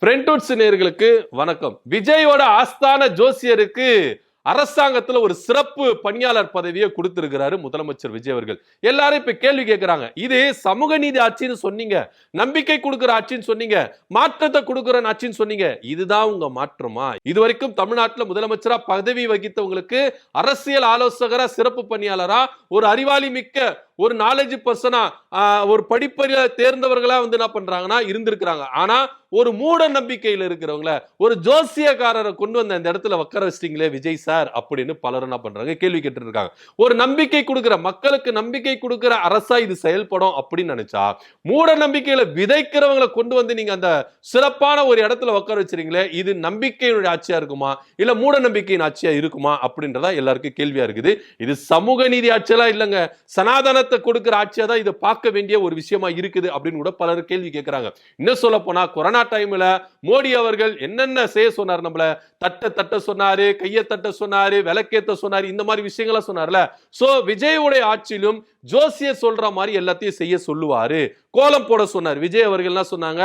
பிரிண்டவுட்ஸ் நேயர்களுக்கு வணக்கம். விஜயோட ஆஸ்தான ஜோசியருக்கு அரசாங்கத்துல ஒரு சிறப்பு பணியாளர் பதவியை கொடுத்திருக்கிறாரு முதலமைச்சர் விஜய் அவர்கள். எல்லாரும் இப்ப கேள்வி கேட்கிறாங்க, இது சமூக நீதி ஆட்சின்னு சொன்னீங்க, நம்பிக்கை கொடுக்கிற ஆட்சின்னு சொன்னீங்க, மாற்றத்தை கொடுக்கிற ஆட்சின்னு சொன்னீங்க, இதுதான் உங்க மாற்றமா? இதுவரைக்கும் தமிழ்நாட்டில் முதலமைச்சரா பதவி வகித்தவங்களுக்கு அரசியல் ஆலோசகரா, சிறப்பு பணியாளரா, ஒரு அறிவாளி மிக்க ஒரு நாலேஜ் பர்சனா, ஒரு படிப்பறில தேர்ந்தவர்களா வந்து என்ன பண்றாங்கன்னா இருந்திருக்கிறாங்க. ஆனா ஒரு மூட நம்பிக்கையில இருக்கிறவங்கள ஒரு ஜோசியக்காரரை கொண்டு வந்து அந்த இடத்துல உட்கார வச்சிட்டீங்களே விஜய் சார் அப்படின்னு பலரும் என்ன பண்றாங்க கேள்வி கேட்டு இருக்காங்க. ஒரு நம்பிக்கை கொடுக்கிற, மக்களுக்கு நம்பிக்கை கொடுக்கிற அரசா இது செயல்படும் அப்படின்னு நினைச்சா, மூட நம்பிக்கையில விதைக்கிறவங்களை கொண்டு வந்து நீங்க அந்த சிறப்பான ஒரு இடத்துல உட்கார வச்சிருக்கீங்களே, இது நம்பிக்கையுடைய ஆட்சியா இருக்குமா இல்ல மூட நம்பிக்கையின் ஆட்சியா இருக்குமா அப்படின்றதா எல்லாருக்கும் கேள்வியா இருக்குது. இது சமூக நீதி ஆட்சியெல்லாம் இல்லைங்க, சனாதனத்தை கொடுக்கிற ஆட்சியா தான் இதை பார்க்க வேண்டிய ஒரு விஷயமா இருக்குது அப்படின்னு கூட பலர் கேள்வி கேட்கிறாங்க. இன்னும் சொல்ல போனா கொரோனா டைம்ல மோடி அவர்கள் என்னென்ன செய்ய சொன்னார், நம்மள தட்ட சொன்னாரு, கையை தட்ட சொன்னாரு, விளக்கேத்த சொன்னாரு, இந்த மாதிரி விஷயங்கள சொன்னார்ல. சோ விஜயோட ஆட்சியிலும் ஜோசியர் சொல்ற மாதிரி எல்லாத்தையும் செய்ய சொல்லுவாரு. கோலம் போட சொன்னார் விஜய் அவர்கள். என்ன சொன்னாங்க,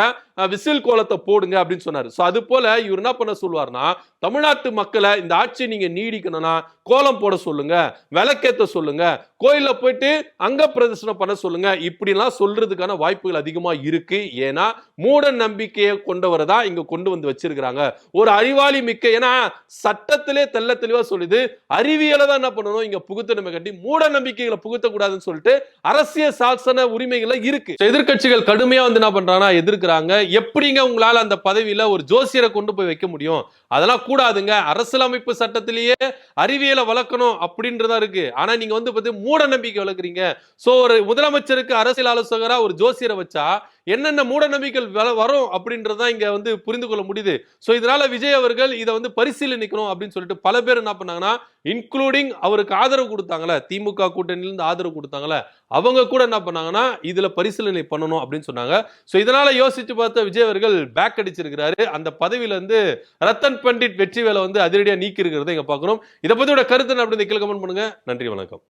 விசில் கோலத்தை போடுங்க அப்படின்னு சொன்னாரு. சோ அது போல இவர் என்ன பண்ண சொல்லுவார்னா, தமிழ்நாட்டு மக்களை இந்த ஆட்சி நீங்க நீடிக்கணும்னா கோலம் போட சொல்லுங்க, விளக்கேத்த சொல்லுங்க, கோயில போயிட்டு அங்க பிரதர்சனம் பண்ண சொல்லுங்க, இப்படி எல்லாம் சொல்றதுக்கான வாய்ப்புகள் அதிகமா இருக்கு. ஏன்னா மூட நம்பிக்கையை கொண்டவரை தான் இங்க கொண்டு வந்து வச்சிருக்காங்க. ஒரு அறிவாளி மிக்க, ஏன்னா சட்டத்திலே தெள்ள தெளிவா சொல்லுது, அறிவியலை தான் என்ன பண்ணணும் இங்க புகுத்தணுமே கட்டி மூட நம்பிக்கைகளை புகுத்த கூடாதுன்னு சொல்லிட்டு அரசியல் சாசன உரிமைகளை இருக்கு. எதிர்க்கட்சிகள் கடுமையா வந்து என்ன பண்றாங்கன்னா எதிர்க்கிறாங்க. எப்படிங்க உங்களால அந்த பதவியில ஒரு ஜோசியரை கொண்டு போய் வைக்க முடியும்? அதெல்லாம் கூடாதுங்க, அரசியலமைப்பு சட்டத்திலேயே அறிவியலை வளர்க்கணும் அப்படின்றதா இருக்கு. ஆனா நீங்க வந்து பார்த்து மூட நம்பிக்கை வளர்க்குறீங்க. சோ ஒரு முதலமைச்சருக்கு அரசியல் ஆலோசகரா ஒரு ஜோசியரை வச்சா என்னென்ன மூட நம்பிக்கைகள் வரும் அப்படின்றதான் இங்க வந்து புரிந்து கொள்ள முடியுது. சோ இதனால விஜய் அவர்கள் இதை வந்து பரிசீலனிக்கணும் அப்படின்னு சொல்லிட்டு பல பேர் என்ன பண்ணாங்கன்னா, இன்க்ளூடிங் அவருக்கு ஆதரவு கொடுத்தாங்களே, திமுக கூட்டணியிலிருந்து ஆதரவு கொடுத்தாங்களே, அவங்க கூட என்ன பண்ணாங்கன்னா இதுல பரிசீலனை பண்ணணும் அப்படின்னு சொன்னாங்க. சோ இதனால யோசிச்சு பார்த்த விஜய் அவர்கள் பேக் அடிச்சிருக்கிறாரு. அந்த பதவியில இருந்து ரத்தன் பண்டிட் வெற்றிவேலை வந்து அதிரடியா நீக்கி இருக்கிறத இங்க பாக்குறோம். இதை பத்தியோட கருத்து அப்படின்னு கீழே கமெண்ட் பண்ணுங்க. நன்றி, வணக்கம்.